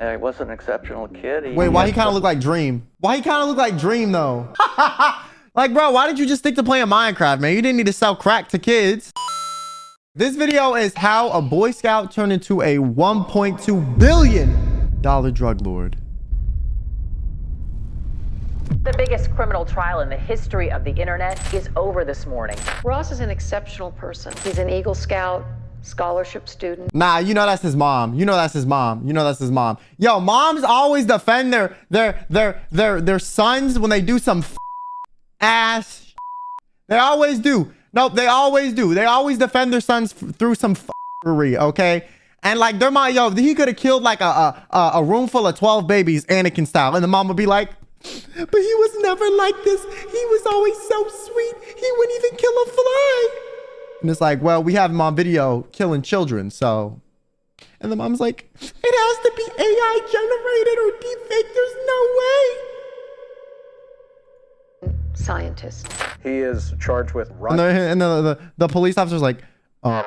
He was an exceptional kid. Wait, why he kind of look like Dream? Why he kind of look like Dream though? Like, bro, why didn't you just stick to playing Minecraft, man? You didn't need to sell crack to kids. This video is how a Boy Scout turned into a $1.2 billion drug lord. The biggest criminal trial in the history of the internet is over this morning. Ross is an exceptional person. He's an Eagle Scout, scholarship student. Nah, you know that's his mom. You know that's his mom. You know that's his mom. Yo, moms always defend their sons when they do some ass. They always do. Nope, they always do. They always defend their sons through some f***ery, okay? And like they're my yo, he could have killed like a room full of 12 babies, Anakin style, and the mom would be like, but he was never like this. He was always so sweet. He wouldn't even kill a fly. And it's like, well, we have him on video killing children, so. And the mom's like, it has to be AI generated or deepfake. There's no way. Scientist. He is charged with and the police officer's like, ma'am,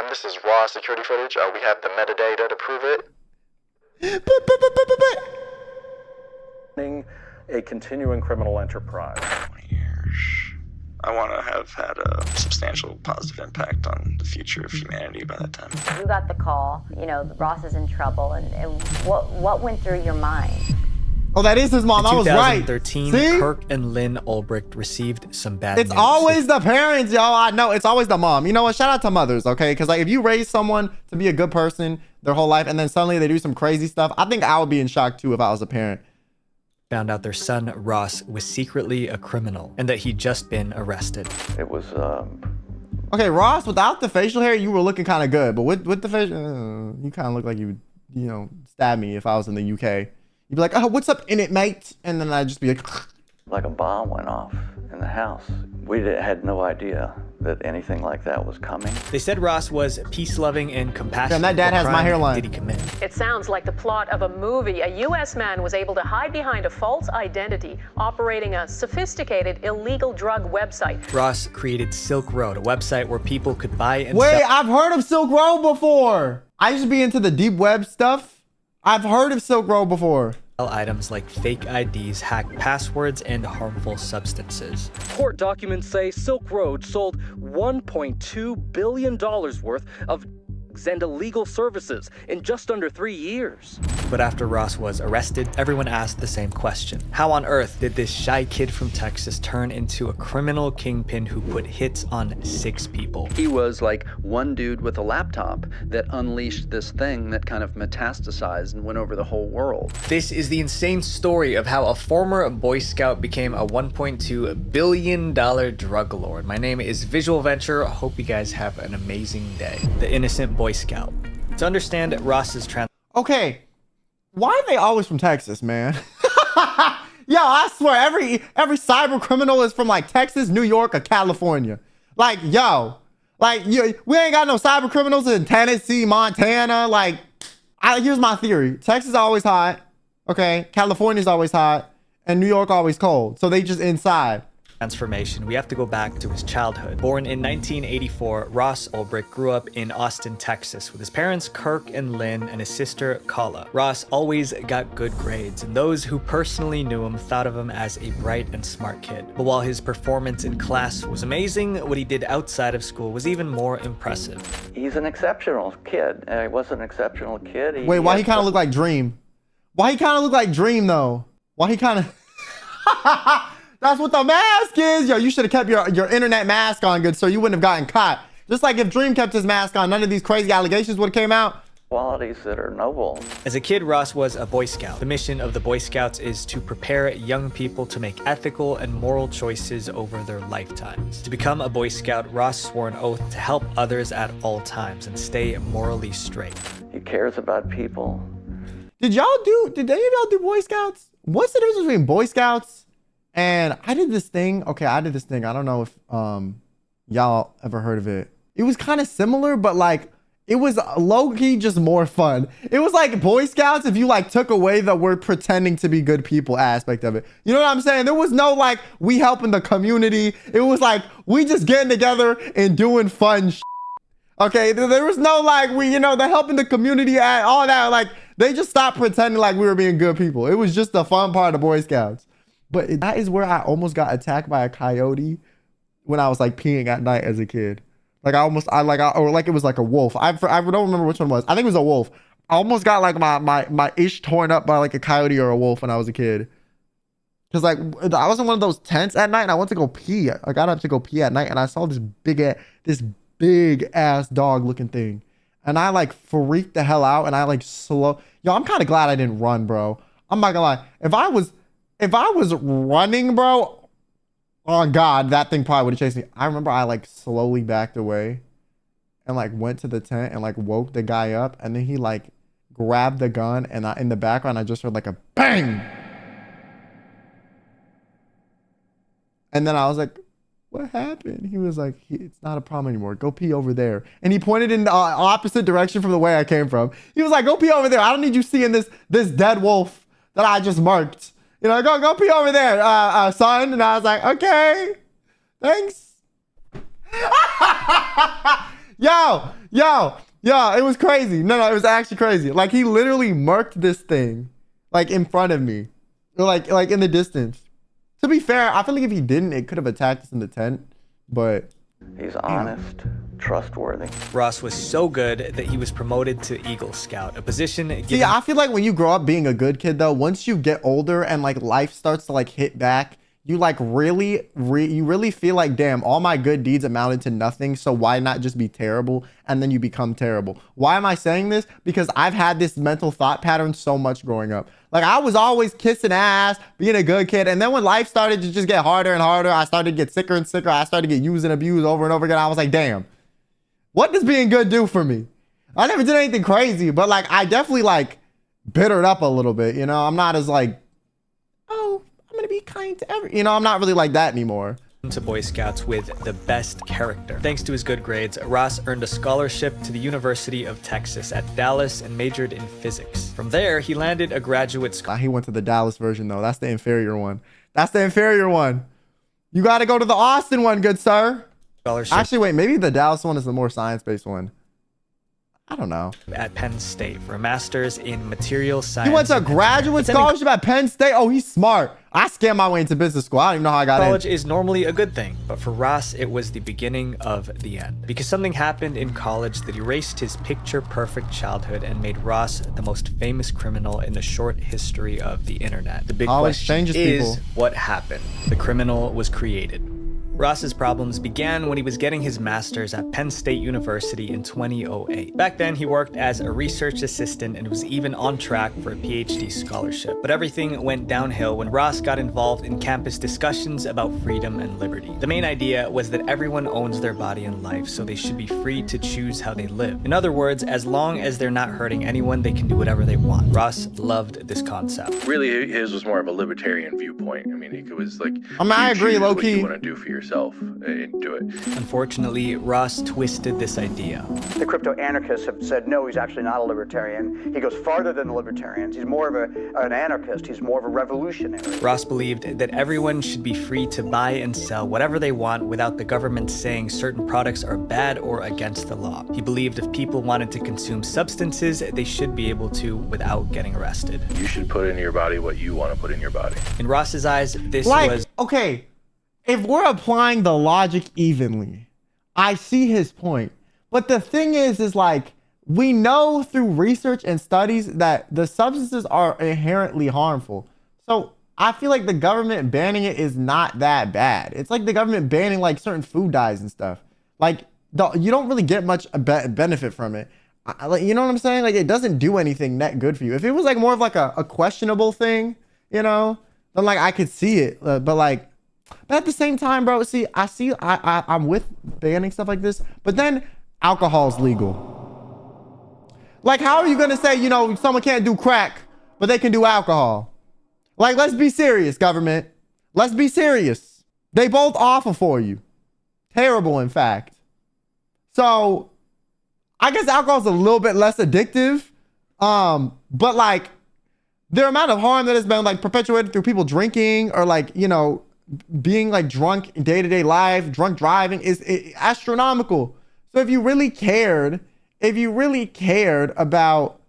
this is raw security footage. We have the metadata to prove it. a continuing criminal enterprise. 20 years. I want to have had a substantial positive impact on the future of humanity by that time. You got the call, you know, Ross is in trouble, and what went through your mind? Oh, that is his mom. I was right. 2013, See? Kirk and Lynn Ulbricht received some bad It's news. always the parents, y'all. I know it's always the mom. You know what? Shout out to mothers, okay? Because like if you raise someone to be a good person their whole life and then suddenly they do some crazy stuff, I think I would be in shock too if I was a parent. Found out their son, Ross, was secretly a criminal and that he'd just been arrested. It was, Okay, Ross, without the facial hair, you were looking kind of good. But with the facial, you kind of look like you would, you know, stab me if I was in the UK. You'd be like, oh, what's up in it, mate? And then I'd just be like a bomb went off in the house. We had no idea that anything like that was coming. They said Ross was peace-loving and compassionate. Damn, that dad has my hairline. Did he commit? It sounds like the plot of a movie. A U.S. man was able to hide behind a false identity, operating a sophisticated illegal drug website. Ross created Silk Road, a website where people could buy and Wait, sell. I've heard of Silk Road before. I used to be into the deep web stuff. I've heard of Silk Road before. Items like fake IDs, hacked passwords, and harmful substances. Court documents say Silk Road sold $1.2 billion worth of and illegal services in just under 3 years. But after Ross was arrested, everyone asked the same question. How on earth did this shy kid from Texas turn into a criminal kingpin who put hits on 6 people? He was like one dude with a laptop that unleashed this thing that kind of metastasized and went over the whole world. This is the insane story of how a former Boy Scout became a $1.2 billion drug lord. My name is Visual Venture. I hope you guys have an amazing day. The innocent Boy Scout. To understand Ross's Okay, why are they always from Texas, man? Yo, I swear every cyber criminal is from like Texas, New York, or California. Like, yo, like we ain't got no cyber criminals in Tennessee, Montana. Like, here's my theory: Texas is always hot, okay? California's always hot, and New York always cold. So they just inside. Transformation, we have to go back to his childhood. Born in 1984, Ross Ulbricht grew up in Austin, Texas, with his parents Kirk and Lynn and his sister Kala. Ross always got good grades, and those who personally knew him thought of him as a bright and smart kid. But while his performance in class was amazing, what he did outside of school was even more impressive. He's an exceptional kid. He was an exceptional kid. Wait, why he kind of look like Dream? Why he kind of look like Dream though? Why he kind of... That's what the mask is. Yo, you should have kept your internet mask on, good sir. You wouldn't have gotten caught. Just like if Dream kept his mask on, none of these crazy allegations would have came out. Qualities that are noble. As a kid, Ross was a Boy Scout. The mission of the Boy Scouts is to prepare young people to make ethical and moral choices over their lifetimes. To become a Boy Scout, Ross swore an oath to help others at all times and stay morally straight. He cares about people. Did any of y'all do Boy Scouts? What's the difference between Boy Scouts? And I did this thing. Okay, I did this thing. I don't know if y'all ever heard of it. It was kind of similar, but like it was low-key just more fun. It was like Boy Scouts if you like took away the word pretending to be good people aspect of it. You know what I'm saying? There was no like we helping the community. It was like we just getting together and doing fun shit. Okay, there was no like the helping the community, all that. Like They just stopped pretending like we were being good people. It was just the fun part of Boy Scouts. But that is where I almost got attacked by a coyote when I was like peeing at night as a kid. Like or like it was like a wolf. I don't remember which one it was. I think it was a wolf. I almost got like my ish torn up by like a coyote or a wolf when I was a kid. Cause like I was in one of those tents at night and I went to go pee. I got up to go pee at night and I saw this big ass dog looking thing. And I like freaked the hell out and I like Yo, I'm kind of glad I didn't run, bro. I'm not gonna lie. If I was running, bro, oh God, that thing probably would have chased me. I remember I like slowly backed away and like went to the tent and like woke the guy up. And then he like grabbed the gun and in the background, I just heard like a bang. And then I was like, what happened? He was like, it's not a problem anymore. Go pee over there. And he pointed in the opposite direction from the way I came from. He was like, go pee over there. I don't need you seeing this dead wolf that I just marked. You know, go pee over there, son. And I was like, okay, thanks. Yo, it was crazy. No, it was actually crazy. Like he literally marked this thing like in front of me, or like in the distance. To be fair, I feel like if he didn't, it could have attacked us in the tent, but... He's honest, trustworthy. Ross was so good that he was promoted to Eagle Scout, a position given... See, I feel like when you grow up being a good kid, though, once you get older and, like, life starts to, like, hit back, you, like, you really feel like, damn, all my good deeds amounted to nothing, so why not just be terrible? And then you become terrible. Why am I saying this? Because I've had this mental thought pattern so much growing up. Like, I was always kissing ass, being a good kid. And then when life started to just get harder and harder, I started to get sicker and sicker. I started to get used and abused over and over again. I was like, damn, what does being good do for me? I never did anything crazy, but, like, I definitely, like, bittered up a little bit, you know? I'm not as, like, oh, I'm going to be kind to everyone. You know, I'm not really like that anymore. To Boy Scouts with the best character. Thanks to his good grades, Ross earned a scholarship to the University of Texas at Dallas and majored in physics. From there, he landed a graduate school. He went to the Dallas version, though. That's the inferior one. That's the inferior one. You got to go to the Austin one, good sir. Scholarship. Actually, wait, maybe the Dallas one is the more science-based one. I don't know. At Penn State for a master's in material science. He went to a graduate scholarship at Penn State? Oh, he's smart. I scammed my way into business school. I don't even know how I got in. College is normally a good thing, but for Ross, it was the beginning of the end. Because something happened in college that erased his picture-perfect childhood and made Ross the most famous criminal in the short history of the internet. The big question is, what happened? The criminal was created. Ross's problems began when he was getting his master's at Penn State University in 2008. Back then, he worked as a research assistant and was even on track for a PhD scholarship. But everything went downhill when Ross got involved in campus discussions about freedom and liberty. The main idea was that everyone owns their body and life, so they should be free to choose how they live. In other words, as long as they're not hurting anyone, they can do whatever they want. Ross loved this concept. Really, his was more of a libertarian viewpoint. I mean, it was like, I agree, low key. What you want to do for yourself and do it. Unfortunately, Ross twisted this idea. The crypto anarchists have said, no, he's actually not a libertarian. He goes farther than the libertarians. He's more of an anarchist. He's more of a revolutionary. Ross believed that everyone should be free to buy and sell whatever they want without the government saying certain products are bad or against the law. He believed if people wanted to consume substances, they should be able to without getting arrested. You should put in your body what you want to put in your body. In Ross's eyes, this was... Okay, if we're applying the logic evenly, I see his point. But the thing is like, we know through research and studies that the substances are inherently harmful. So I feel like the government banning it is not that bad. It's like the government banning like certain food dyes and stuff. Like you don't really get much benefit from it. Like, you know what I'm saying? Like it doesn't do anything that good for you. If it was like more of like a questionable thing, you know, then like I could see it. But at the same time, bro, see, I'm with banning stuff like this, but then alcohol's legal. Like, how are you going to say, you know, someone can't do crack, but they can do alcohol? Like, let's be serious, government. Let's be serious. They both awful for you. Terrible, in fact. So, I guess alcohol's a little bit less addictive. But like, the amount of harm that has been like perpetuated through people drinking or like, you know, being like drunk in day-to-day life, drunk driving is astronomical. So if you really cared about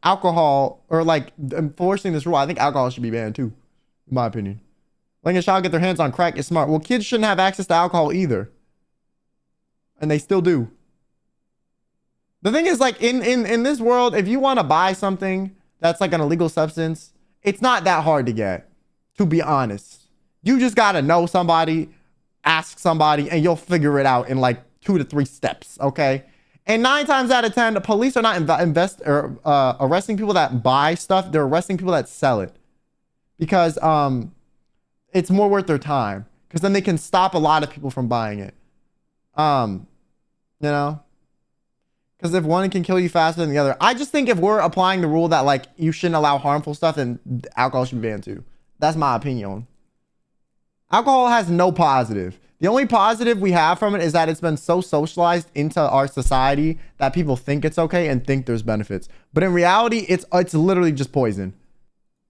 alcohol or like enforcing this rule, I think alcohol should be banned too, in my opinion. Letting a child get their hands on crack is smart. Well, kids shouldn't have access to alcohol either. And they still do. The thing is, like, in this world, if you want to buy something that's like an illegal substance, it's not that hard to get, to be honest. You just got to know somebody, ask somebody, and you'll figure it out in like 2 to 3 steps, okay? And 9 times out of 10, the police are not arresting people that buy stuff. They're arresting people that sell it. Because it's more worth their time. Because then they can stop a lot of people from buying it. You know? Because if one can kill you faster than the other. I just think if we're applying the rule that like you shouldn't allow harmful stuff, then alcohol should be banned too. That's my opinion. Alcohol has no positive. The only positive we have from it is that it's been so socialized into our society that people think it's okay and think there's benefits. But in reality, it's literally just poison.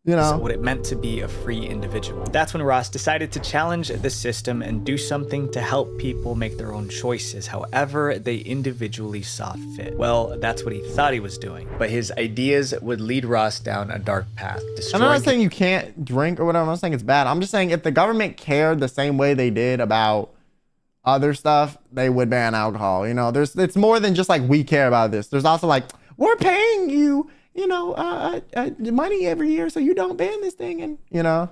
You know, what it meant to be a free individual. That's when Ross decided to challenge the system and do something to help people make their own choices, however they individually saw fit. Well, that's what he thought he was doing, but his ideas would lead Ross down a dark path. I'm not saying you can't drink or whatever. I'm not saying it's bad. I'm just saying if the government cared the same way they did about other stuff, they would ban alcohol. You know, it's more than just like we care about this. There's also like, we're paying you, you know, money every year so you don't ban this thing, and you know,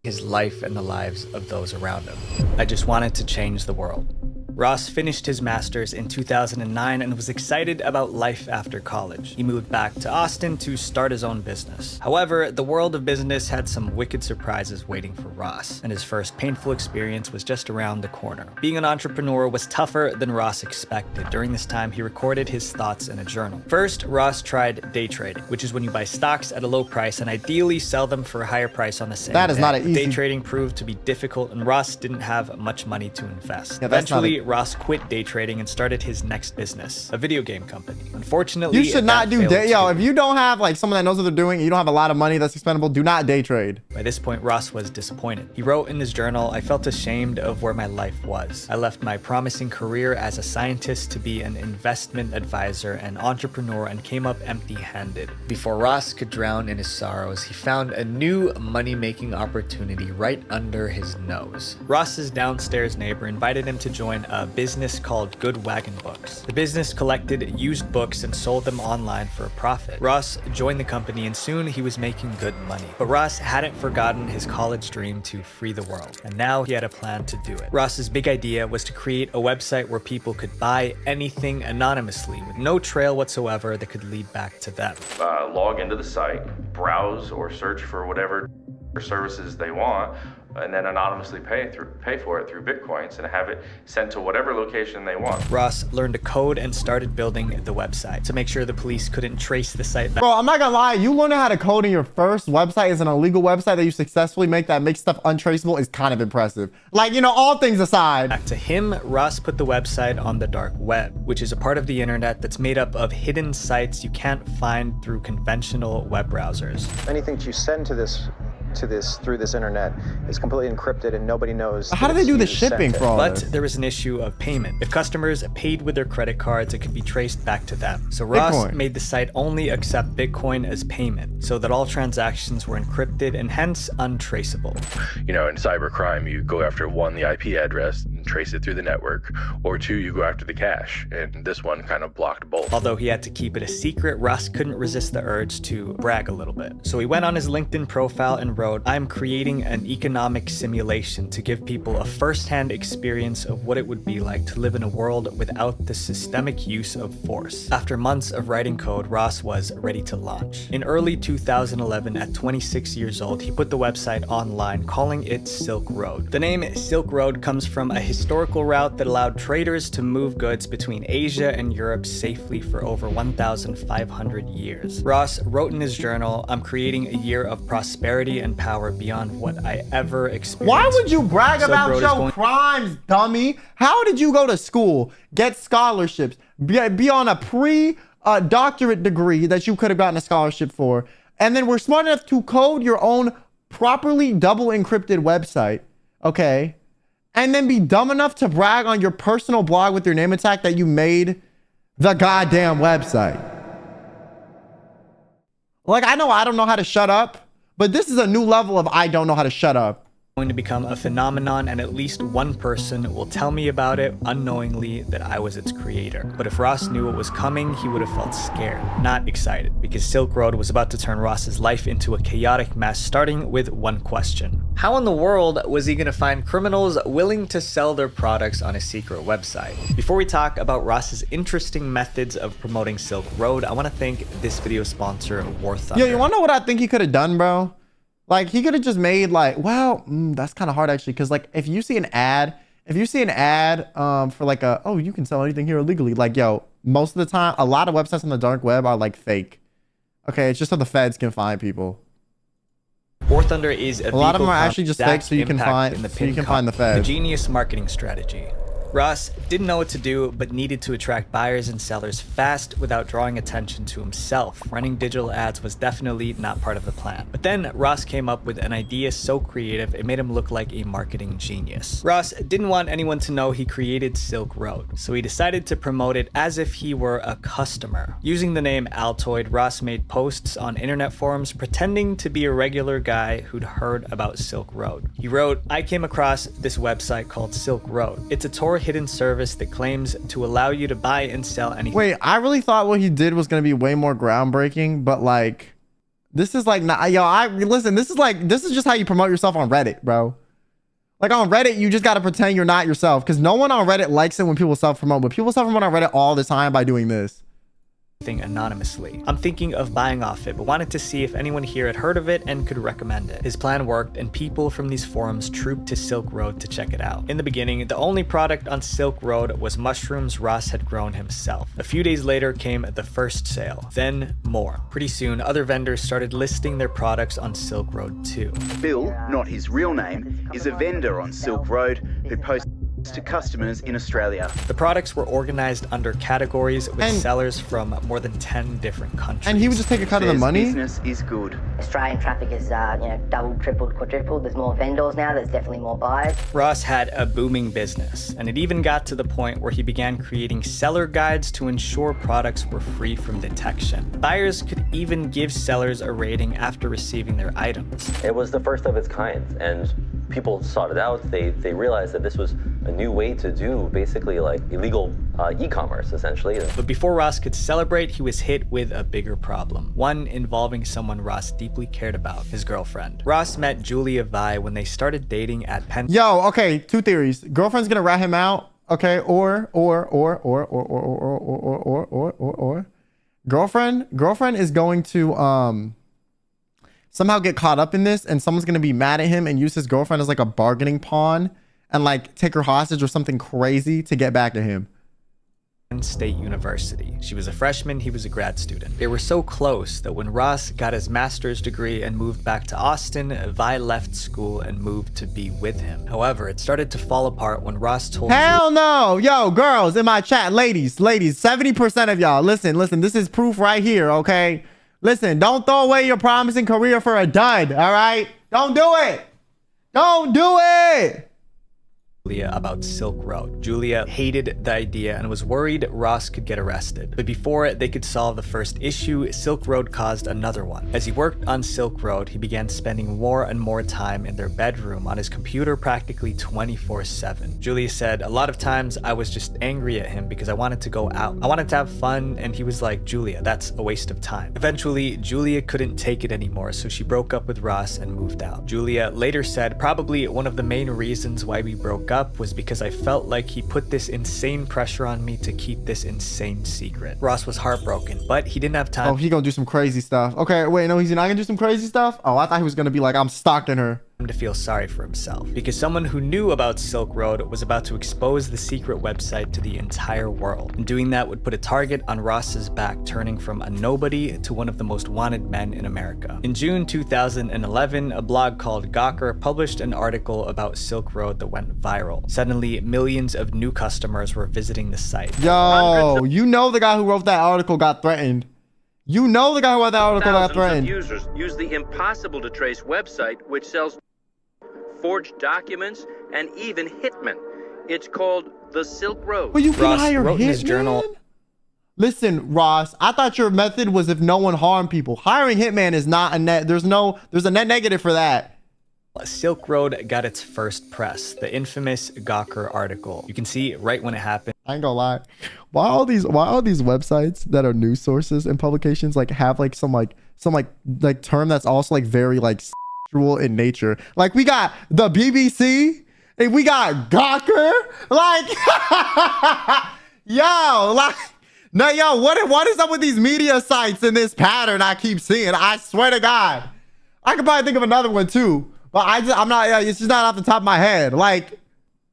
his life and the lives of those around him. I just wanted to change the world. Ross finished his master's in 2009 and was excited about life after college. He moved back to Austin to start his own business. However, the world of business had some wicked surprises waiting for Ross, and his first painful experience was just around the corner. Being an entrepreneur was tougher than Ross expected. During this time, he recorded his thoughts in a journal. First, Ross tried day trading, which is when you buy stocks at a low price and ideally sell them for a higher price on the same day. That is not an easy. Day trading proved to be difficult, and Ross didn't have much money to invest. Yeah, eventually, Ross quit day trading and started his next business, a video game company. Unfortunately, you should not do day. Yo, if you don't have like someone that knows what they're doing, and you don't have a lot of money that's expendable, do not day trade. By this point, Ross was disappointed. He wrote in his journal, "I felt ashamed of where my life was. I left my promising career as a scientist to be an investment advisor and entrepreneur and came up empty-handed." Before Ross could drown in his sorrows, he found a new money-making opportunity right under his nose. Ross's downstairs neighbor invited him to join a business called Good Wagon Books. The business collected used books and sold them online for a profit. Ross joined the company and soon he was making good money. But Ross hadn't forgotten his college dream to free the world, and now he had a plan to do it. Ross's big idea was to create a website where people could buy anything anonymously with no trail whatsoever that could lead back to them. Log into the site, browse or search for whatever services they want, and then anonymously pay for it through Bitcoins and have it sent to whatever location they want. Ross learned to code and started building the website to make sure the police couldn't trace the site back. Bro, I'm not gonna lie, you learning how to code in your first website is an illegal website that you successfully make that makes stuff untraceable is kind of impressive. Like, you know, all things aside. Back to him, Ross put the website on the dark web, which is a part of the internet that's made up of hidden sites you can't find through conventional web browsers. Anything that you send through this internet is completely encrypted and nobody knows. How do they do the shipping for all But this? there was an issue of payment. If customers paid with their credit cards, it could be traced back to them. So Ross Bitcoin. made the site only accept Bitcoin as payment so that all transactions were encrypted and hence untraceable. You know, in cybercrime, you go after one, the IP address and trace it through the network, or two, you go after the cache. And this one kind of blocked both. Although he had to keep it a secret, Ross couldn't resist the urge to brag a little bit. So he went on his LinkedIn profile and wrote, "I'm creating an economic simulation to give people a first-hand experience of what it would be like to live in a world without the systemic use of force." After months of writing code, Ross was ready to launch. In early 2011, at 26 years old, he put the website online, calling it Silk Road. The name Silk Road comes from a historical route that allowed traders to move goods between Asia and Europe safely for over 1,500 years. Ross wrote in his journal, "I'm creating a year of prosperity and power beyond what I ever experienced." Why would you brag about your crimes, dummy? How did you go to school, get scholarships, be on a pre-doctorate degree that you could have gotten a scholarship for, and then we're smart enough to code your own properly double encrypted website, okay? And then be dumb enough to brag on your personal blog with your name attack that you made the goddamn website? Like, I know I don't know how to shut up, but this is a new level of I don't know how to shut up. Going to become a phenomenon, and at least one person will tell me about it unknowingly that I was its creator. But if Ross knew what was coming, he would have felt scared, not excited, because Silk Road was about to turn Ross's life into a chaotic mess, starting with one question. How in the world was he going to find criminals willing to sell their products on a secret website? Before we talk about Ross's interesting methods of promoting Silk Road, I want to thank this video sponsor, War Thunder. Yo, you want to know what I think he could have done, bro? Like, he could have just made like, well, that's kind of hard actually, because like if you see an ad for like a, oh, you can sell anything here illegally, like, yo, most of the time a lot of websites on the dark web are like fake. Okay, it's just so the feds can find people. War Thunder is a lot of them are actually just fake, so you can find the feds. The genius marketing strategy. Ross didn't know what to do, but needed to attract buyers and sellers fast without drawing attention to himself. Running digital ads was definitely not part of the plan. But then Ross came up with an idea so creative, it made him look like a marketing genius. Ross didn't want anyone to know he created Silk Road, so he decided to promote it as if he were a customer. Using the name Altoid, Ross made posts on internet forums pretending to be a regular guy who'd heard about Silk Road. He wrote, "I came across this website called Silk Road. It's a Tor hidden service that claims to allow you to buy and sell anything." Wait, I really thought what he did was going to be way more groundbreaking, but like, this is like, not, yo, listen, this is just how you promote yourself on Reddit, bro. Like on Reddit, you just got to pretend you're not yourself, because no one on Reddit likes it when people self-promote, but people self-promote on Reddit all the time by doing this. Anonymously. I'm thinking of buying off it, but wanted to see if anyone here had heard of it and could recommend it. His plan worked, and people from these forums trooped to Silk Road to check it out. In the beginning, the only product on Silk Road was mushrooms Ross had grown himself. A few days later came the first sale, then more. Pretty soon, other vendors started listing their products on Silk Road too. Bill, not his real name, is a vendor on Silk Road who posts to customers in Australia. The products were organized under categories with sellers from more than 10 different countries. And he would just take a cut of the money? Business is good. Australian traffic is, doubled, tripled, quadrupled. There's more vendors now. There's definitely more buyers. Ross had a booming business, and it even got to the point where he began creating seller guides to ensure products were free from detection. Buyers could even give sellers a rating after receiving their items. It was the first of its kind, and people sought it out. They realized that this was a new way to do basically like illegal e-commerce, essentially. But before Ross could celebrate, he was hit with a bigger problem, one involving someone Ross deeply cared about, his girlfriend. Ross met Julia Vi when they started dating at Penn. Yo, okay, two theories. Girlfriend's gonna rat him out, okay, or girlfriend is going to somehow get caught up in this, and someone's gonna be mad at him and use his girlfriend as like a bargaining pawn and like take her hostage or something crazy to get back at him. State University. She was a freshman, he was a grad student. They were so close that when Ross got his master's degree and moved back to Austin, Vi left school and moved to be with him. However, it started to fall apart when Ross told Hell no! Yo, girls in my chat, ladies, 70% of y'all, listen, this is proof right here, okay? Listen, don't throw away your promising career for a dud, all right? Don't do it! Don't do it! Julia about Silk Road. Julia hated the idea and was worried Ross could get arrested. But before they could solve the first issue, Silk Road caused another one. As he worked on Silk Road, he began spending more and more time in their bedroom on his computer practically 24/7. Julia said, "A lot of times I was just angry at him because I wanted to go out. I wanted to have fun, and he was like, 'Julia, that's a waste of time.' Eventually, Julia couldn't take it anymore, so she broke up with Ross and moved out." Julia later said, "Probably one of the main reasons why we broke up was because I felt like he put this insane pressure on me to keep this insane secret." Ross was heartbroken, but he didn't have time. Oh, he gonna do some crazy stuff. Okay, wait, no, he's not gonna do some crazy stuff? Oh, I thought he was gonna be like, I'm stalking her. To feel sorry for himself, because someone who knew about Silk Road was about to expose the secret website to the entire world. And doing that would put a target on Ross's back, turning from a nobody to one of the most wanted men in America. In June 2011, a blog called Gawker published an article about Silk Road that went viral. Suddenly, millions of new customers were visiting the site. Yo, you know the guy who wrote that article got threatened. You know the guy who wrote that article got threatened. Users use the impossible to trace website, which sells forged documents and even hitmen. It's called the Silk Road. Well, you can Ross hire wrote in his hitmen? journal, Listen, Ross, I thought your method was if no one harmed people. Hiring hitman is not a net. There's a net negative for that. Silk Road got its first press, the infamous Gawker article. You can see right when it happened. I ain't gonna lie. Why all these websites that are news sources and publications like have like some term that's also like very like sexual in nature? Like we got the BBC and we got Gawker. Like yo, like no, yo, what is up with these media sites and this pattern I keep seeing? I swear to God. I could probably think of another one too. But I'm not, it's just not off the top of my head. Like,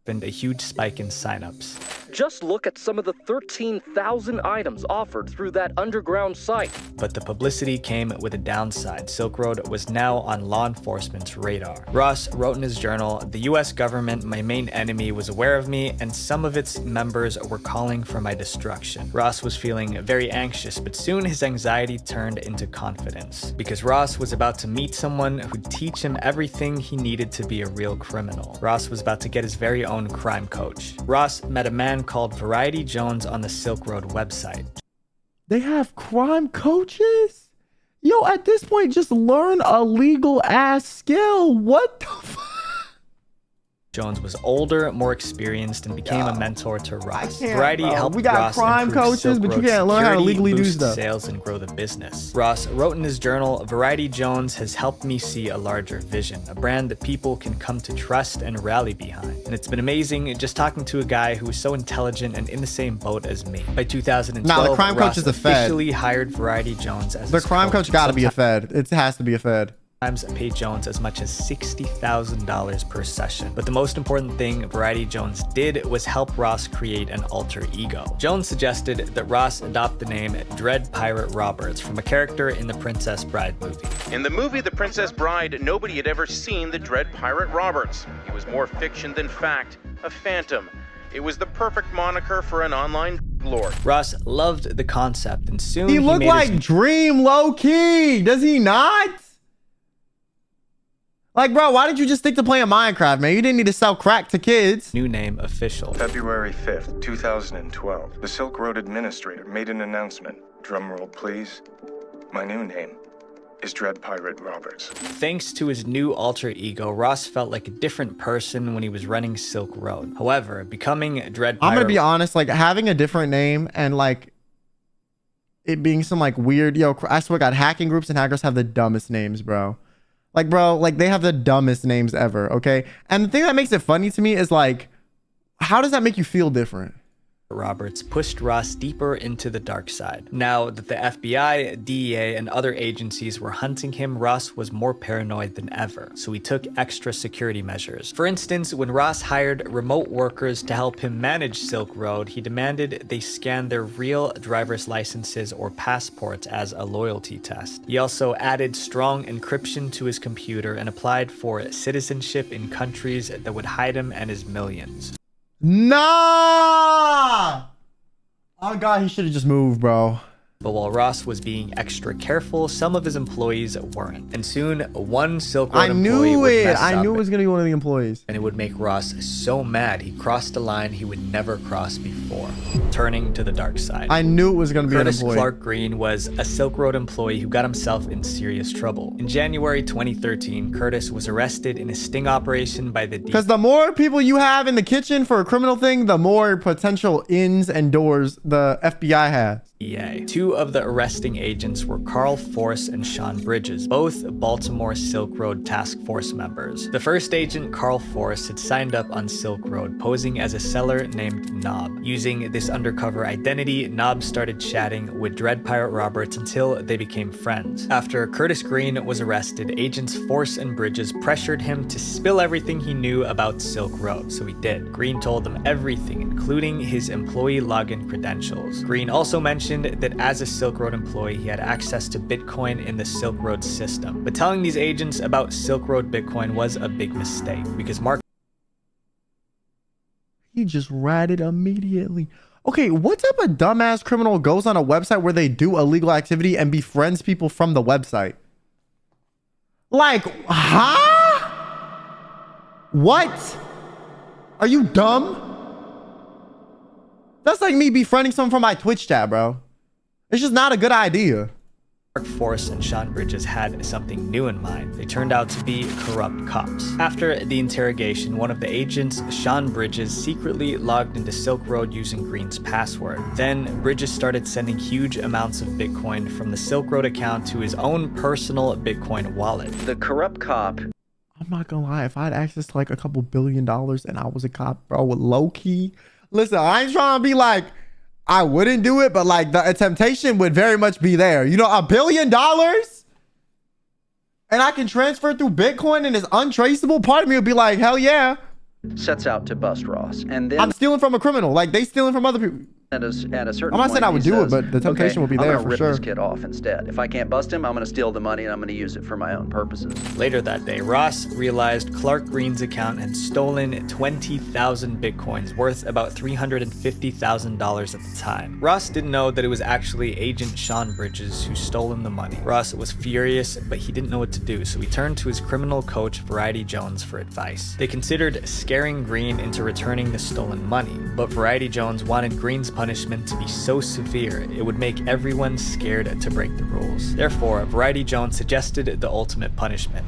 been a huge spike in signups. Just look at some of the 13,000 items offered through that underground site. But the publicity came with a downside. Silk Road was now on law enforcement's radar. Ross wrote in his journal, "The US government, my main enemy, was aware of me, and some of its members were calling for my destruction." Ross was feeling very anxious, but soon his anxiety turned into confidence, because Ross was about to meet someone who'd teach him everything he needed to be a real criminal. Ross was about to get his very own crime coach. Ross met a man called Variety Jones on the Silk Road website. They have crime coaches? Yo, at this point, just learn a legal ass skill. What the fuck? Jones was older, more experienced, and became a mentor to Ross. Variety helped we got Ross crime improve coaches, Silk but you Road can't learn how to security, legally do boost stuff. Sales and grow the business. Ross wrote in his journal, "Variety Jones has helped me see a larger vision, a brand that people can come to trust and rally behind. And it's been amazing just talking to a guy who is so intelligent and in the same boat as me." By 2012, the crime Ross coach is a Fed. officially hired Variety Jones as The his crime coach gotta be a Fed. It has to be a Fed. Sometimes paid Jones as much as $60,000 per session. But the most important thing Variety Jones did was help Ross create an alter ego. Jones suggested that Ross adopt the name Dread Pirate Roberts from a character in the Princess Bride movie. In the movie The Princess Bride, nobody had ever seen the Dread Pirate Roberts. He was more fiction than fact, a phantom. It was the perfect moniker for an online lord. Ross loved the concept, and soon He looked like Dream low-key, does he not? Like, bro, why didn't you just stick to playing Minecraft, man? You didn't need to sell crack to kids. New name official. February 5th, 2012. The Silk Road Administrator made an announcement. Drumroll, please. My new name is Dread Pirate Roberts. Thanks to his new alter ego, Ross felt like a different person when he was running Silk Road. However, becoming Dread Pirate... I'm gonna be honest, like, having a different name and, like, it being some, like, weird... Yo, I swear to God, hacking groups and hackers have the dumbest names, bro. Like, bro, like, they have the dumbest names ever, okay? And the thing that makes it funny to me is, like, how does that make you feel different? Roberts pushed Ross deeper into the dark side. Now that the FBI, DEA, and other agencies were hunting him, Ross was more paranoid than ever, so he took extra security measures. For instance, when Ross hired remote workers to help him manage Silk Road, he demanded they scan their real driver's licenses or passports as a loyalty test. He also added strong encryption to his computer and applied for citizenship in countries that would hide him and his millions. Nah! Oh God, he should have just moved, bro. But while Ross was being extra careful, some of his employees weren't. And soon, one Silk Road employee would mess up. I knew it was gonna be one of the employees. And it would make Ross so mad he crossed a line he would never cross before, turning to the dark side. I knew it was gonna be an Curtis employee. Clark Green was a Silk Road employee who got himself in serious trouble. In January 2013, Curtis was arrested in a sting operation by the DEA. Because the more people you have in the kitchen for a criminal thing, the more potential ins and doors the FBI has. Two of the arresting agents were Carl Force and Sean Bridges, both Baltimore Silk Road Task Force members. The first agent, Carl Force, had signed up on Silk Road, posing as a seller named Knob. Using this undercover identity, Knob started chatting with Dread Pirate Roberts until they became friends. After Curtis Green was arrested, agents Force and Bridges pressured him to spill everything he knew about Silk Road, so he did. Green told them everything, including his employee login credentials. Green also mentioned that as a Silk Road employee, he had access to Bitcoin in the Silk Road system. But telling these agents about Silk Road Bitcoin was a big mistake, because Mark... He just ratted immediately. Okay, what type of dumbass criminal goes on a website where they do illegal activity and befriends people from the website? Like, huh? What? Are you dumb? That's like me befriending someone from my Twitch chat, bro. It's just not a good idea. Force and Sean Bridges had something new in mind. They turned out to be corrupt cops. After the interrogation, one of the agents, Sean Bridges, secretly logged into Silk Road using Green's password. Then Bridges started sending huge amounts of Bitcoin from the Silk Road account to his own personal Bitcoin wallet. The corrupt cop. I'm not gonna lie, if I had access to like a couple $1 billion and I was a cop, bro, with low key. Listen, I ain't trying to be like, I wouldn't do it, but like the temptation would very much be there. You know, $1 billion and I can transfer through Bitcoin and it's untraceable. Part of me would be like, hell yeah. Sets out to bust Ross. And then I'm stealing from a criminal. Like they stealing from other people. At a certain I'm not saying I would do it, but the temptation would be there for sure. I'm gonna rip this kid off instead. If I can't bust him, I'm gonna steal the money and I'm gonna use it for my own purposes. Later that day, Ross realized Clark Green's account had stolen 20,000 Bitcoins, worth about $350,000 at the time. Ross didn't know that it was actually Agent Sean Bridges who stolen the money. Ross was furious, but he didn't know what to do, so he turned to his criminal coach, Variety Jones, for advice. They considered scaring Green into returning the stolen money, but Variety Jones wanted Green's punishment to be so severe it would make everyone scared to break the rules. Therefore, Variety Jones suggested the ultimate punishment.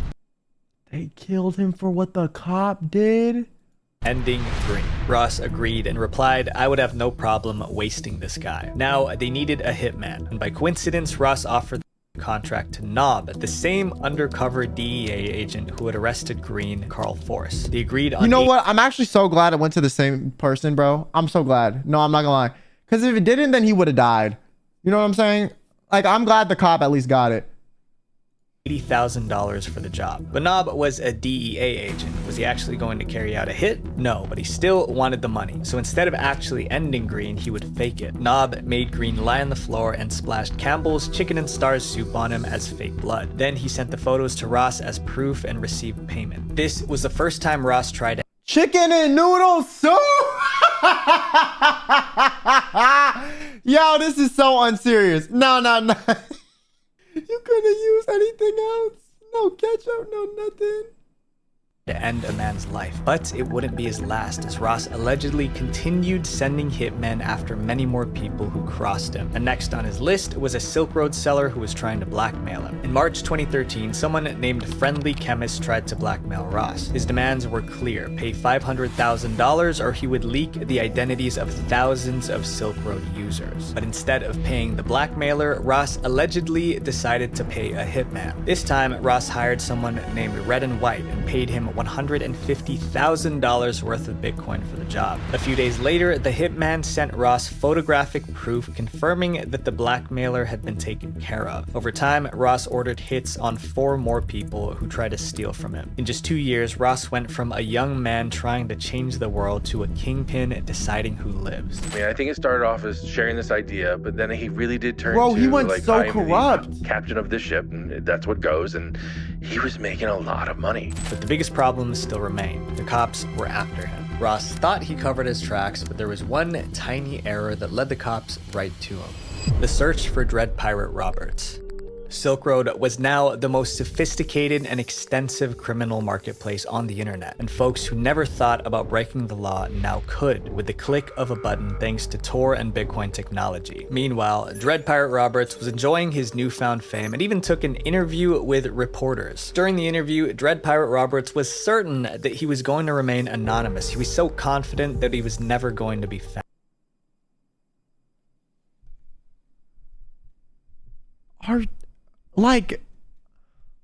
They killed him for what the cop did? Ending Green. Ross agreed and replied, I would have no problem wasting this guy. Now, they needed a hitman, and by coincidence, Ross offered contract to Knob, the same undercover DEA agent who had arrested Green, Carl Force. They agreed on— You know what? I'm actually so glad it went to the same person, bro. I'm so glad. No, I'm not gonna lie. Because if it didn't, then he would have died. You know what I'm saying? Like, I'm glad the cop at least got it. $80,000 for the job. But Knob was a DEA agent. Was he actually going to carry out a hit? No, but he still wanted the money. So instead of actually ending Green, he would fake it. Knob made Green lie on the floor and splashed Campbell's Chicken and Stars soup on him as fake blood. Then he sent the photos to Ross as proof and received payment. This was the first time Ross tried to— Chicken and noodle soup! Yo, this is so unserious. No. You couldn't use anything else. No ketchup, no nothing. To end a man's life, but it wouldn't be his last, as Ross allegedly continued sending hitmen after many more people who crossed him. And next on his list was a Silk Road seller who was trying to blackmail him. In March 2013, someone named Friendly Chemist tried to blackmail Ross. His demands were clear: pay $500,000 or he would leak the identities of thousands of Silk Road users. But instead of paying the blackmailer, Ross allegedly decided to pay a hitman. This time, Ross hired someone named Red and White and paid him $150,000 worth of Bitcoin for the job. A few days later, the hitman sent Ross photographic proof confirming that the blackmailer had been taken care of. Over time, Ross ordered hits on 4 more people who tried to steal from him. In just 2 years, Ross went from a young man trying to change the world to a kingpin deciding who lives. I mean, I think it started off as sharing this idea, but then he really did turn Bro, to, he went like, so I'm corrupt. the captain of this ship, and that's what goes, and he was making a lot of money. But the biggest problems still remained. The cops were after him. Ross thought he covered his tracks, but there was one tiny error that led the cops right to him: the search for Dread Pirate Roberts. Silk Road was now the most sophisticated and extensive criminal marketplace on the internet, and folks who never thought about breaking the law now could with the click of a button thanks to Tor and Bitcoin technology. Meanwhile, Dread Pirate Roberts was enjoying his newfound fame and even took an interview with reporters. During the interview, Dread Pirate Roberts was certain that he was going to remain anonymous. He was so confident that he was never going to be found. Like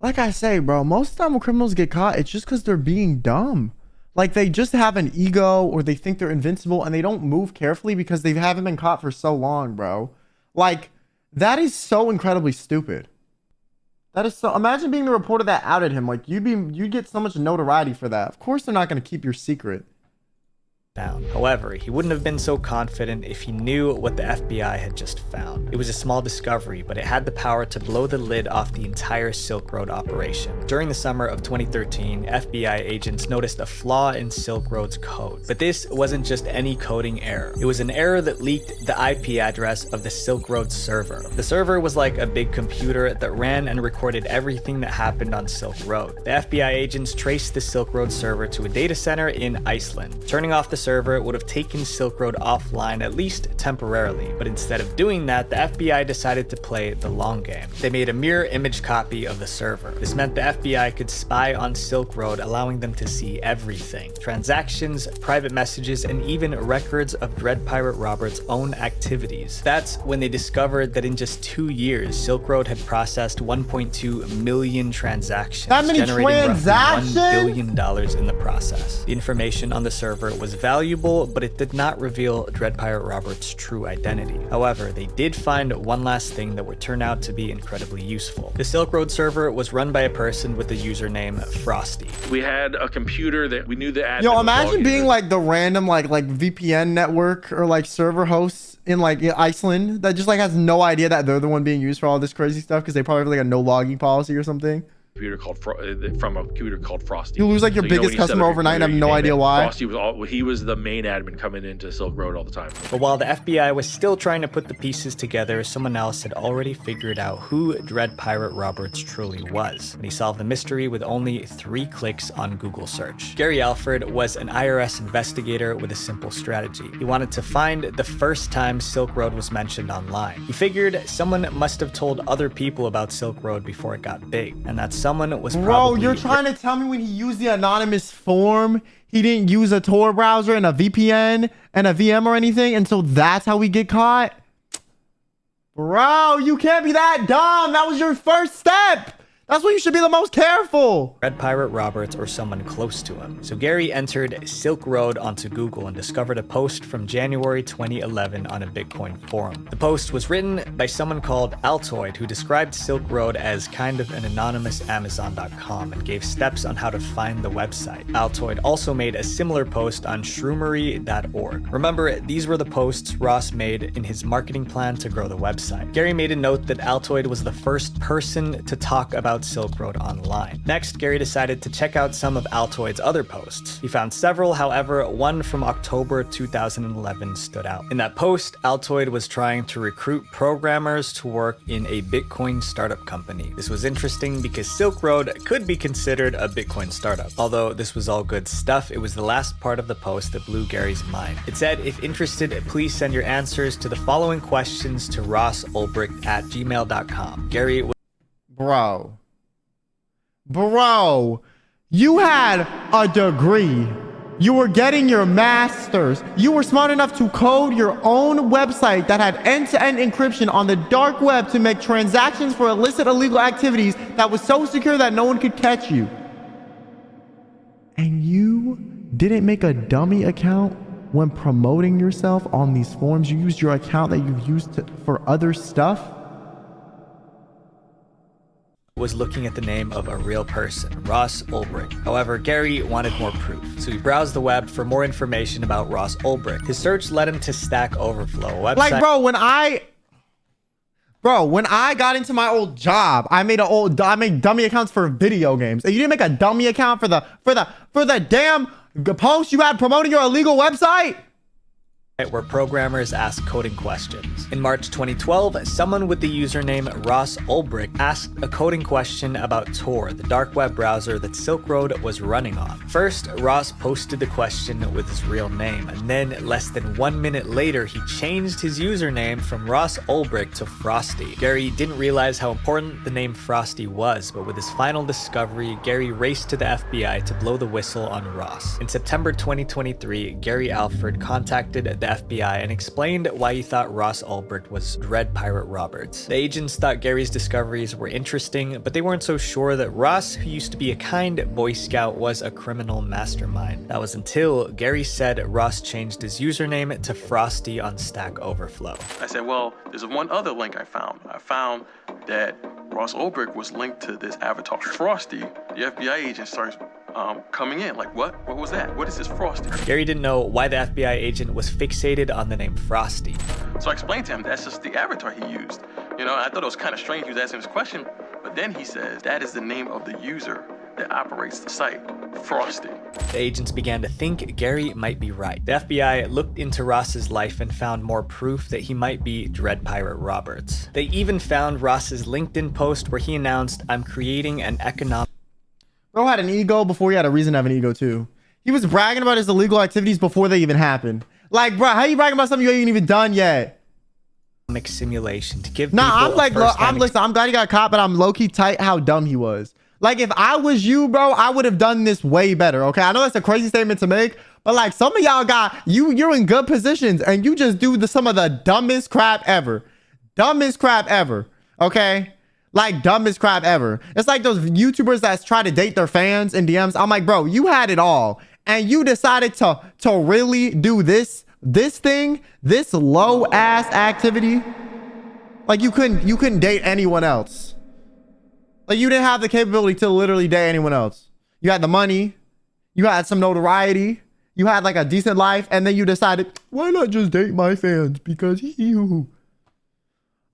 I say, bro, most of the time when criminals get caught, it's just because they're being dumb. Like, they just have an ego, or they think they're invincible, and they don't move carefully because they haven't been caught for so long, bro. Like, that is so incredibly stupid. That is so— imagine being the reporter that outed him. Like, you'd get so much notoriety for that. Of course they're not going to keep your secret. However, he wouldn't have been so confident if he knew what the FBI had just found. It was a small discovery, but it had the power to blow the lid off the entire Silk Road operation. During the summer of 2013, FBI agents noticed a flaw in Silk Road's code. But this wasn't just any coding error. It was an error that leaked the IP address of the Silk Road server. The server was like a big computer that ran and recorded everything that happened on Silk Road. The FBI agents traced the Silk Road server to a data center in Iceland. Turning off the server would have taken Silk Road offline, at least temporarily, but instead of doing that, the FBI decided to play the long game. They made a mirror image copy of the server. This meant the FBI could spy on Silk Road, allowing them to see everything: transactions, private messages, and even records of Dread Pirate Roberts' own activities. That's when they discovered that in just 2 years, Silk Road had processed 1.2 million transactions, that many generating transactions? roughly $1 billion in the process. The information on the server was valuable, but it did not reveal Dread Pirate Roberts' true identity. However, they did find one last thing that would turn out to be incredibly useful. The Silk Road server was run by a person with the username Frosty. We had a computer that we knew the admin. Yo, imagine being like the random like VPN network or like server hosts in like Iceland that just like has no idea that they're the one being used for all this crazy stuff because they probably have like a no logging policy or something. Computer called from a computer called Frosty. You lose like your biggest customer overnight and have no idea why. Frosty was he was the main admin coming into Silk Road all the time. But while the FBI was still trying to put the pieces together, someone else had already figured out who Dread Pirate Roberts truly was, and he solved the mystery with only 3 clicks on Google search. Gary Alford was an IRS investigator with a simple strategy. He wanted to find the first time Silk Road was mentioned online. He figured someone must have told other people about Silk Road before it got big, and that someone was Bro, you're trying to tell me when he used the anonymous form, he didn't use a Tor browser and a VPN and a VM or anything, and so that's how we get caught? Bro, you can't be that dumb. That was your first step. That's when you should be the most careful. Dread Pirate Roberts or someone close to him. So Gary entered Silk Road onto Google and discovered a post from January 2011 on a Bitcoin forum. The post was written by someone called Altoid, who described Silk Road as kind of an anonymous Amazon.com and gave steps on how to find the website. Altoid also made a similar post on shroomery.org. Remember, these were the posts Ross made in his marketing plan to grow the website. Gary made a note that Altoid was the first person to talk about Silk Road online. Next, Gary decided to check out some of Altoid's other posts. He found several, however, one from October 2011 stood out. In that post, Altoid was trying to recruit programmers to work in a Bitcoin startup company. This was interesting because Silk Road could be considered a Bitcoin startup. Although this was all good stuff, it was the last part of the post that blew Gary's mind. It said, if interested, please send your answers to the following questions to rossolbricht@gmail.com. Gary was Bro, you had a degree. You were getting your master's. You were smart enough to code your own website that had end-to-end encryption on the dark web to make transactions for illicit illegal activities that was so secure that no one could catch you. And you didn't make a dummy account when promoting yourself on these forums. You used your account that you've used for other stuff. Was looking at the name of a real person, Ross Ulbricht. However, Gary wanted more proof, so he browsed the web for more information about Ross Ulbricht. His search led him to Stack Overflow, a website. Like, bro, when I got into my old job, I made dummy accounts for video games. And you didn't make a dummy account for the damn post you had promoting your illegal website? Where programmers ask coding questions. In March 2012, someone with the username Ross Ulbricht asked a coding question about Tor, the dark web browser that Silk Road was running on. First, Ross posted the question with his real name, and then less than 1 minute later, he changed his username from Ross Ulbricht to Frosty. Gary didn't realize how important the name Frosty was, but with his final discovery, Gary raced to the FBI to blow the whistle on Ross. In September 2023, Gary Alford contacted the FBI and explained why he thought Ross Ulbricht was Dread Pirate Roberts. The agents thought Gary's discoveries were interesting, but they weren't so sure that Ross, who used to be a kind Boy Scout, was a criminal mastermind. That was until Gary said Ross changed his username to Frosty on Stack Overflow. I said, well, there's one other link I found. I found that Ross Ulbricht was linked to this avatar Frosty. The FBI agent starts coming in like, what was that? What is this Frosty? Gary didn't know why the FBI agent was fixated on the name Frosty. So I explained to him that's just the avatar he used. You know, I thought it was kind of strange he was asking this question, but then he says that is the name of the user that operates the site, Frosty. The agents began to think Gary might be right. The FBI looked into Ross's life and found more proof that he might be Dread Pirate Roberts. They even found Ross's LinkedIn post where he announced, "I'm creating an economic..." Bro had an ego before he had a reason to have an ego too. He was bragging about his illegal activities before they even happened. Like, bro, how you bragging about something you ain't even done yet? Simulation to give Nah, people I'm like, first-hand listen, I'm glad he got caught, but I'm low-key tight how dumb he was. Like, if I was you, bro, I would have done this way better, okay? I know that's a crazy statement to make, but like, some of y'all you're in good positions, and you just do some of the dumbest crap ever. Dumbest crap ever, okay? Like, dumbest crap ever. It's like those YouTubers that try to date their fans in DMs. I'm like, bro, you had it all, and you decided to really do this thing, this low-ass activity. Like, you couldn't date anyone else. Like, you didn't have the capability to literally date anyone else. You had the money. You had some notoriety. You had like a decent life. And then you decided, why not just date my fans? Because you.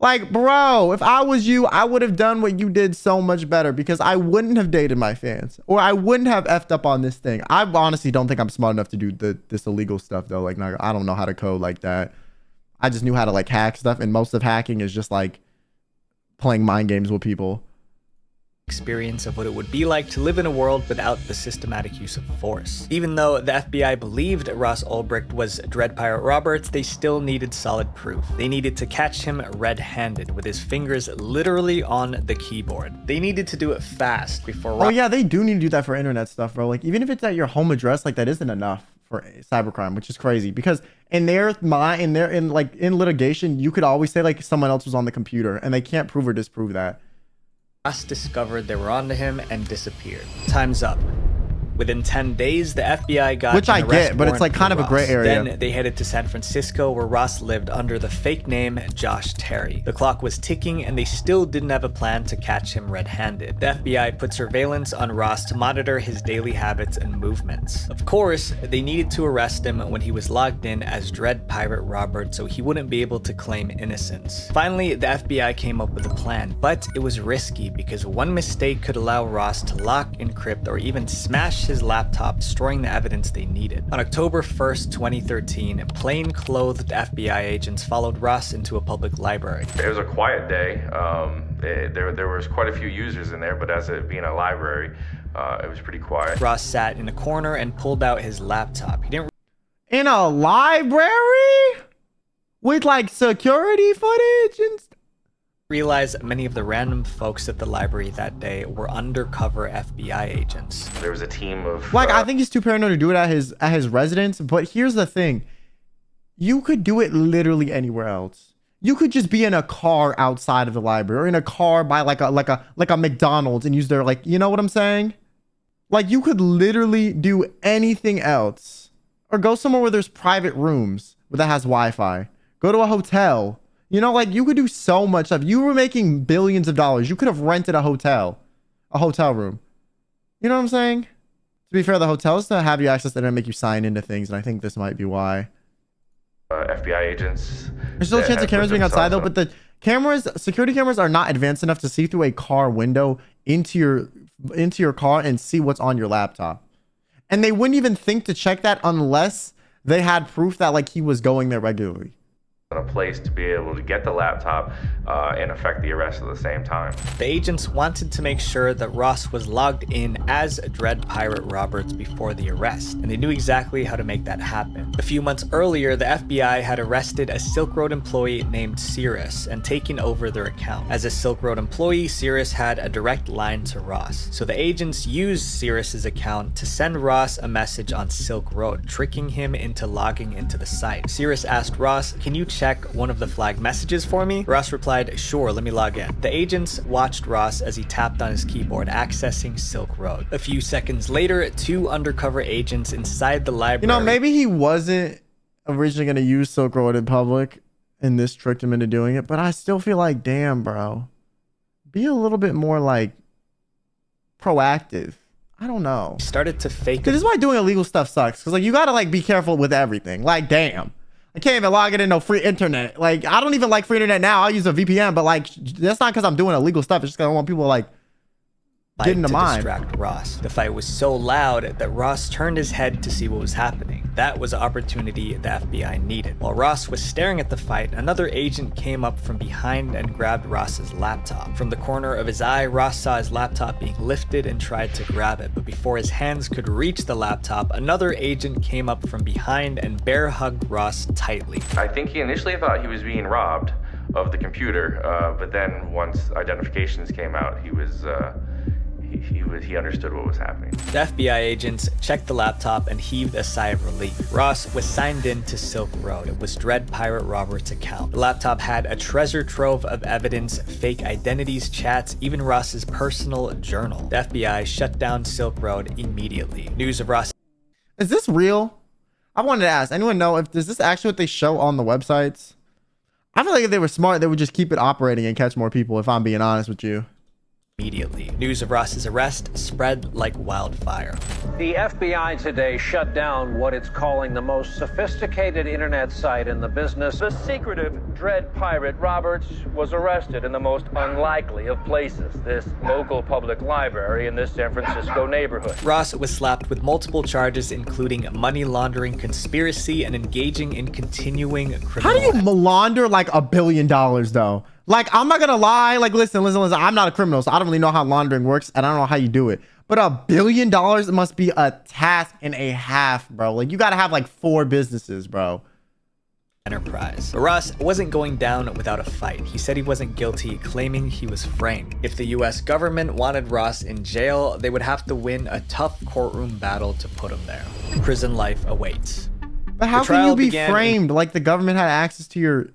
Like, bro, if I was you, I would have done what you did so much better, because I wouldn't have dated my fans, or I wouldn't have effed up on this thing. I honestly don't think I'm smart enough to do this illegal stuff, though. Like, I don't know how to code like that. I just knew how to like hack stuff. And most of hacking is just like playing mind games with people. Experience of what it would be like to live in a world without the systematic use of force. Even though the FBI believed Ross Ulbricht was Dread Pirate Roberts, they still needed solid proof. They needed to catch him red-handed with his fingers literally on the keyboard. They needed to do it fast before... Oh yeah, they do need to do that for internet stuff, bro. Like, even if it's at your home address, like, that isn't enough for cybercrime, which is crazy, because in litigation, you could always say like someone else was on the computer, and they can't prove or disprove that. Ross discovered they were onto him and disappeared. Time's up. Within 10 days, the FBI got Which I get, but it's like kind of a gray area. Then they headed to San Francisco, where Ross lived under the fake name Josh Terry. The clock was ticking, and they still didn't have a plan to catch him red-handed. The FBI put surveillance on Ross to monitor his daily habits and movements. Of course, they needed to arrest him when he was logged in as Dread Pirate Robert, so he wouldn't be able to claim innocence. Finally, the FBI came up with a plan, but it was risky because one mistake could allow Ross to lock, encrypt, or even smash his laptop, destroying the evidence they needed. On October 1st, 2013, plain-clothed FBI agents followed Ross into a public library. It was a quiet day. There was quite a few users in there, but as it being a library, it was pretty quiet. Ross sat in a corner and pulled out his laptop. He didn't... In a library? With like security footage and stuff? Realize many of the random folks at the library that day were undercover FBI agents. There was a team of... Like, I think he's too paranoid to do it at his residence, but here's the thing. You could do it literally anywhere else. You could just be in a car outside of the library, or in a car by like a McDonald's and use their, like, you know what I'm saying? Like, you could literally do anything else. Or go somewhere where there's private rooms that has Wi-Fi. Go to a hotel. You know, like, you could do so much stuff. You were making billions of dollars. You could have rented a hotel room. You know what I'm saying? To be fair, the hotels don't have you access to internet, make you sign into things, and I think this might be why. FBI agents. There's still a chance of cameras being outside though, but the security cameras are not advanced enough to see through a car window into your car and see what's on your laptop. And they wouldn't even think to check that unless they had proof that like he was going there regularly. A place to be able to get the laptop and effect the arrest at the same time. The agents wanted to make sure that Ross was logged in as Dread Pirate Roberts before the arrest, and they knew exactly how to make that happen. A few months earlier, the FBI had arrested a Silk Road employee named Cirrus and taken over their account. As a Silk Road employee, Cirrus had a direct line to Ross, so the agents used Cirrus's account to send Ross a message on Silk Road, tricking him into logging into the site. Cirrus asked Ross, "Can you check one of the flagged messages for me?" Ross replied, "Sure, let me log in." The agents watched Ross as he tapped on his keyboard, accessing Silk Road. A few seconds later, two undercover agents inside the library... You know, maybe he wasn't originally going to use Silk Road in public, and this tricked him into doing it, but I still feel like, damn, bro. Be a little bit more, like, proactive. I don't know. Started to fake it. This is why doing illegal stuff sucks, because, like, you got to, like, be careful with everything. Like, damn. I can't even log in no free internet. Like, I don't even like free internet now. I'll use a VPN, but like, that's not because I'm doing illegal stuff. It's just because I want people like getting to mine. Distract Ross. The fight was so loud that Ross turned his head to see what was happening. That was an opportunity the FBI needed. While Ross was staring at the fight, another agent came up from behind and grabbed Ross's laptop. From the corner of his eye, Ross saw his laptop being lifted and tried to grab it, but before his hands could reach the laptop, another agent came up from behind and bear hugged Ross tightly. I think he initially thought he was being robbed of the computer, but then once identifications came out, he understood what was happening. The FBI agents checked the laptop and heaved a sigh of relief. Ross was signed in to Silk Road. It was Dread Pirate Roberts' account. The laptop had a treasure trove of evidence, fake identities, chats, even Ross's personal journal. The FBI shut down Silk Road immediately. News of Ross. Is this real? I wanted to ask, anyone know if is this actually what they show on the websites? I feel like if they were smart, they would just keep it operating and catch more people, if I'm being honest with you. Immediately. News of Ross's arrest spread like wildfire. The FBI today shut down what it's calling the most sophisticated internet site in the business. The secretive Dread Pirate Roberts was arrested in the most unlikely of places, this local public library in this San Francisco neighborhood. Ross was slapped with multiple charges, including money laundering, conspiracy, and engaging in continuing criminal. How do you launder like $1 billion though? Like, I'm not gonna lie. Like, listen. I'm not a criminal, so I don't really know how laundering works, and I don't know how you do it. But $1 billion must be a task and a half, bro. Like, you gotta have like 4 businesses, bro. Enterprise. But Ross wasn't going down without a fight. He said he wasn't guilty, claiming he was framed. If the US government wanted Ross in jail, they would have to win a tough courtroom battle to put him there. Prison life awaits. But how can you be framed? Like, the government had access to your...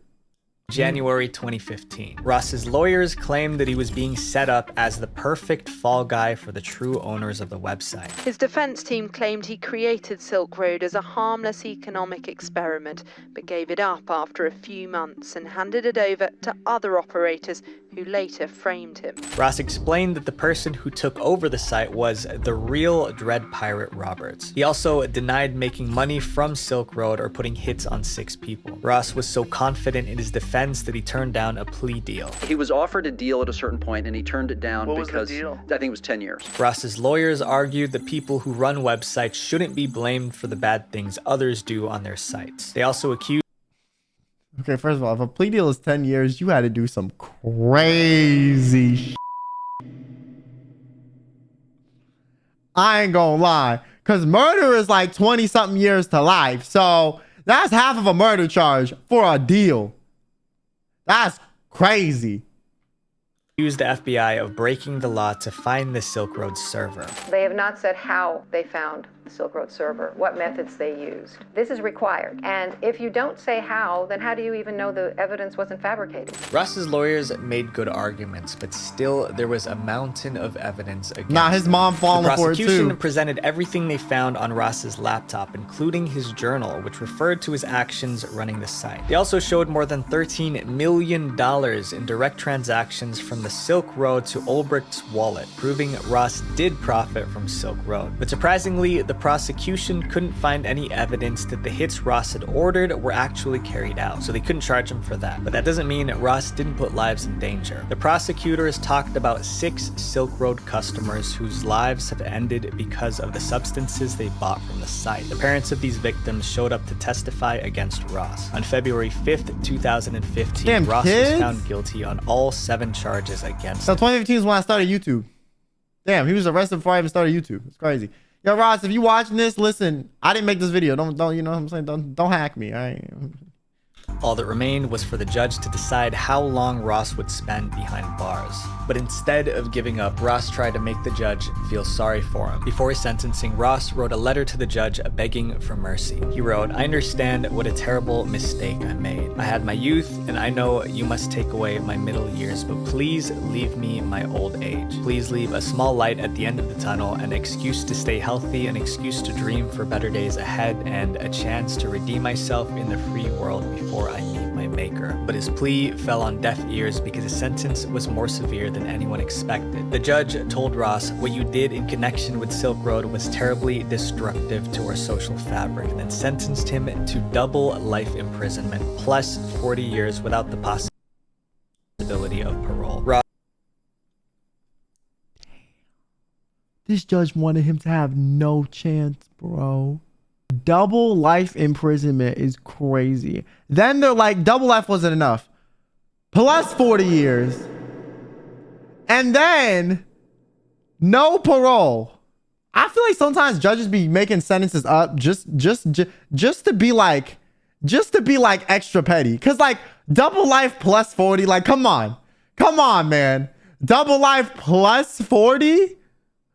January 2015. Ross's lawyers claimed that he was being set up as the perfect fall guy for the true owners of the website. His defense team claimed he created Silk Road as a harmless economic experiment, but gave it up after a few months and handed it over to other operators who later framed him. Ross explained that the person who took over the site was the real Dread Pirate Roberts. He also denied making money from Silk Road or putting hits on 6 people. Ross was so confident in his defense that he turned down a plea deal. He was offered a deal at a certain point and he turned it down because I think it was 10 years. Ross's lawyers argued that people who run websites shouldn't be blamed for the bad things others do on their sites. They also accused... Okay, first of all, if a plea deal is 10 years, you had to do some crazy shit. I ain't gonna lie, because murder is like 20-something years to life. So that's half of a murder charge for a deal. That's crazy. Accused the FBI of breaking the law to find the Silk Road server. They have not said how they found the Silk Road server, what methods they used. This is required. And if you don't say how, then how do you even know the evidence wasn't fabricated? Ross's lawyers made good arguments, but still there was a mountain of evidence against Nah, his mom falling for it too. The prosecution presented everything they found on Ross's laptop, including his journal, which referred to his actions running the site. They also showed more than $13 million in direct transactions from the Silk Road to Ulbricht's wallet, proving Ross did profit from Silk Road. But surprisingly, the prosecution couldn't find any evidence that the hits Ross had ordered were actually carried out, so they couldn't charge him for that. But that doesn't mean Ross didn't put lives in danger. The prosecutors talked about 6 Silk Road customers whose lives have ended because of the substances they bought from the site. The parents of these victims showed up to testify against Ross. On February 5th, 2015, Ross was found guilty on all 7 charges against So him. 2015 is when I started YouTube. Damn, he was arrested before I even started YouTube. It's crazy. Yo, Ross, if you watching this, listen, I didn't make this video. Don't you know what I'm saying? Don't hack me, all right? All that remained was for the judge to decide how long Ross would spend behind bars. But instead of giving up, Ross tried to make the judge feel sorry for him. Before his sentencing, Ross wrote a letter to the judge begging for mercy. He wrote, "I understand what a terrible mistake I made. I had my youth, and I know you must take away my middle years, but please leave me my old age. Please leave a small light at the end of the tunnel, an excuse to stay healthy, an excuse to dream for better days ahead, and a chance to redeem myself in the free world before I meet my maker." But his plea fell on deaf ears because his sentence was more severe than anyone expected. The judge told Ross, "What you did in connection with Silk Road was terribly destructive to our social fabric," and then sentenced him to double life imprisonment plus 40 years without the possibility of parole. This judge wanted him to have no chance, bro. double life imprisonment is crazy. Then they're like, double life wasn't enough. Plus 40 years. And then no parole. I feel like sometimes judges be making sentences up just to be like extra petty. Cause like double life plus 40, like come on, man. Double life plus 40.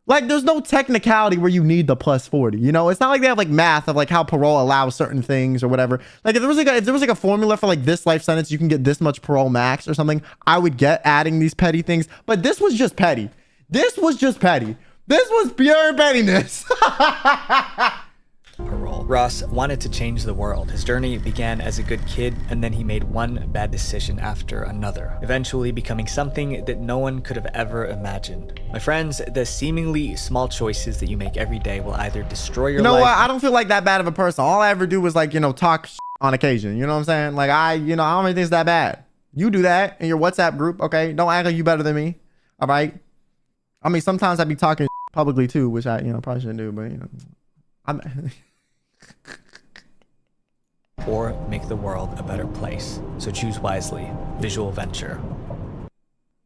Like there's no technicality where you need the plus 40. You know, it's not like they have like math of like how parole allows certain things or whatever. Like if there was like a formula for like this life sentence, you can get this much parole max or something, I would get adding these petty things. But this was just petty. This was pure pettiness. Parole. Ross wanted to change the world. His journey began as a good kid, and then he made one bad decision after another, eventually becoming something that no one could have ever imagined. My friends, the seemingly small choices that you make every day will either destroy your life. You know what? I don't feel like that bad of a person. All I ever do was like, you know, talk on occasion. You know what I'm saying? Like I don't really think it's that bad. You do that in your WhatsApp group, okay? Don't act like you better than me. All right? I mean, sometimes I be talking publicly too, which I, probably shouldn't do, but I'm or make the world a better place. So choose wisely. Visual Venture.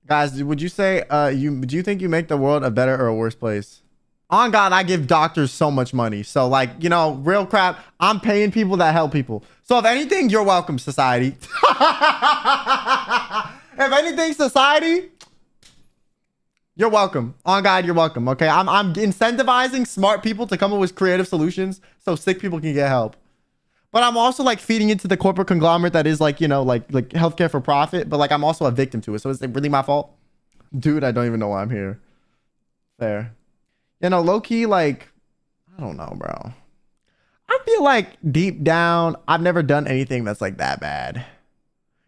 Guys, would you say do you think you make the world a better or a worse place? On God, I give doctors so much money. So like, real crap, I'm paying people that help people. So if anything, you're welcome, society. If anything, society, you're welcome. On God, you're welcome. Okay, I'm incentivizing smart people to come up with creative solutions so sick people can get help. But I'm also like feeding into the corporate conglomerate that is like, like healthcare for profit. But like I'm also a victim to it. So is it really my fault? Dude, I don't even know why I'm here. Fair. Low key, like, I don't know, bro. I feel like deep down, I've never done anything that's like that bad.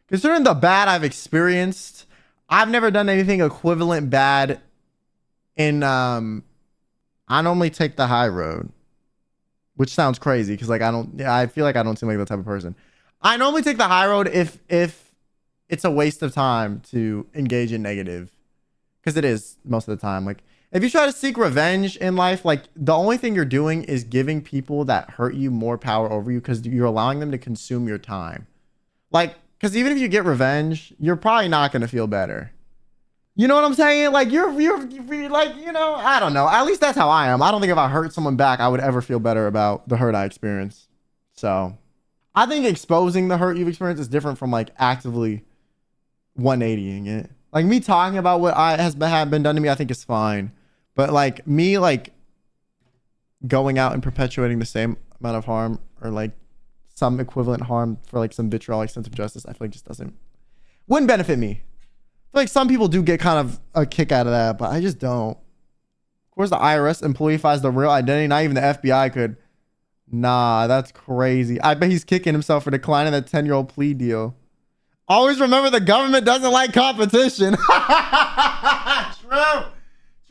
Considering the bad I've experienced, I've never done anything equivalent bad in, I normally take the high road, which sounds crazy because like I feel like I don't seem like that type of person. I normally take the high road if it's a waste of time to engage in negative, because it is most of the time. Like if you try to seek revenge in life, like the only thing you're doing is giving people that hurt you more power over you because you're allowing them to consume your time. Like, because even if you get revenge, you're probably not going to feel better. You know what I'm saying? Like you're like, I don't know. At least that's how I am. I don't think if I hurt someone back, I would ever feel better about the hurt I experienced. So I think exposing the hurt you've experienced is different from like actively 180ing it. Like me talking about what has been done to me, I think is fine. But like me, like going out and perpetuating the same amount of harm or like some equivalent harm for like some vitriolic sense of justice, I feel like just wouldn't benefit me. I feel like some people do get kind of a kick out of that, but I just don't. Of course, the IRS employee finds the real identity. Not even the FBI could. Nah, that's crazy. I bet he's kicking himself for declining that 10-year-old plea deal. Always remember the government doesn't like competition. True.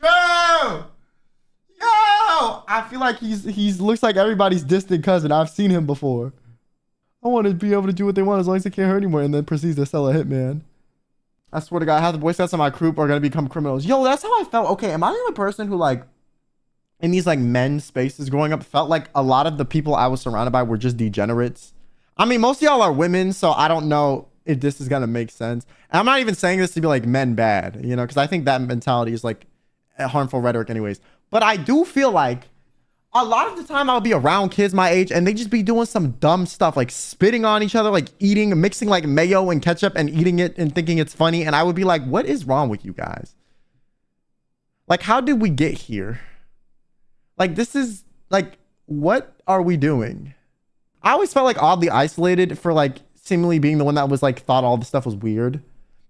Yo, I feel like he's looks like everybody's distant cousin. I've seen him before. I want to be able to do what they want as long as they can't hurt anyone, and then proceeds to sell a hitman. I swear to God, half the Boy Scouts in my group are going to become criminals. Yo, that's how I felt. Okay, am I the only person who like in these like men's spaces growing up felt like a lot of the people I was surrounded by were just degenerates? I mean, most of y'all are women, so I don't know if this is going to make sense. And I'm not even saying this to be like men bad, because I think that mentality is like a harmful rhetoric anyways. But I do feel like a lot of the time I'll be around kids my age and they just be doing some dumb stuff, like spitting on each other, like mixing like mayo and ketchup and eating it and thinking it's funny. And I would be like, what is wrong with you guys? Like, how did we get here? Like, this is like, what are we doing? I always felt like oddly isolated for like seemingly being the one that was like thought all this stuff was weird.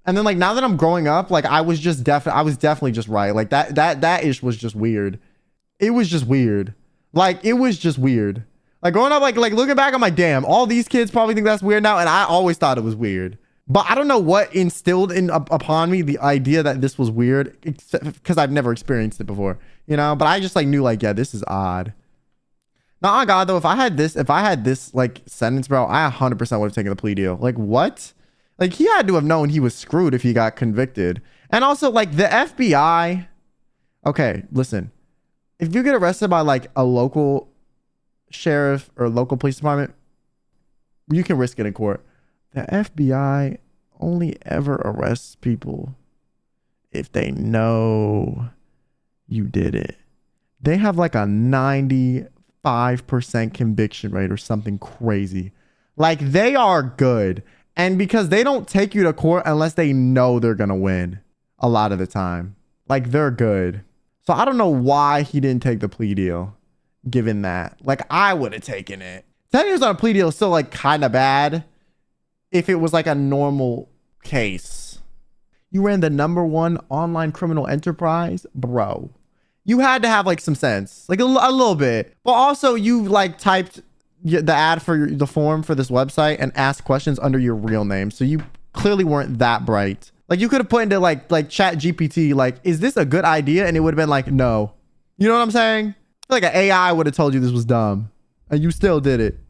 And then like now that I'm growing up, like I was definitely just right. Like that ish was just weird. It was just weird. Like it was just weird. Like growing up, like looking back, I'm like, damn, all these kids probably think that's weird now, and I always thought it was weird. But I don't know what instilled upon me the idea that this was weird, except because I've never experienced it before, But I just like knew like, yeah, this is odd. Now, on God though, if I had this like sentence, bro, I 100% would have taken the plea deal. Like what? Like he had to have known he was screwed if he got convicted. And also like the FBI. Okay, listen. If you get arrested by like a local sheriff or local police department, you can risk it in court. The FBI only ever arrests people if they know you did it. They have like a 95% conviction rate or something crazy. Like, they are good. And because they don't take you to court unless they know they're gonna win a lot of the time. Like, they're good. So I don't know why he didn't take the plea deal, given that. Like, I would have taken it. 10 years on a plea deal is still like kind of bad if it was like a normal case. You ran the #1 online criminal enterprise, bro. You had to have like some sense, like a little bit. But also you like typed the ad for the form for this website and asked questions under your real name. So you clearly weren't that bright. Like, you could have put into like chat GPT, like, is this a good idea? And it would have been like, no. You know what I'm saying? I feel like an AI would have told you this was dumb and you still did it.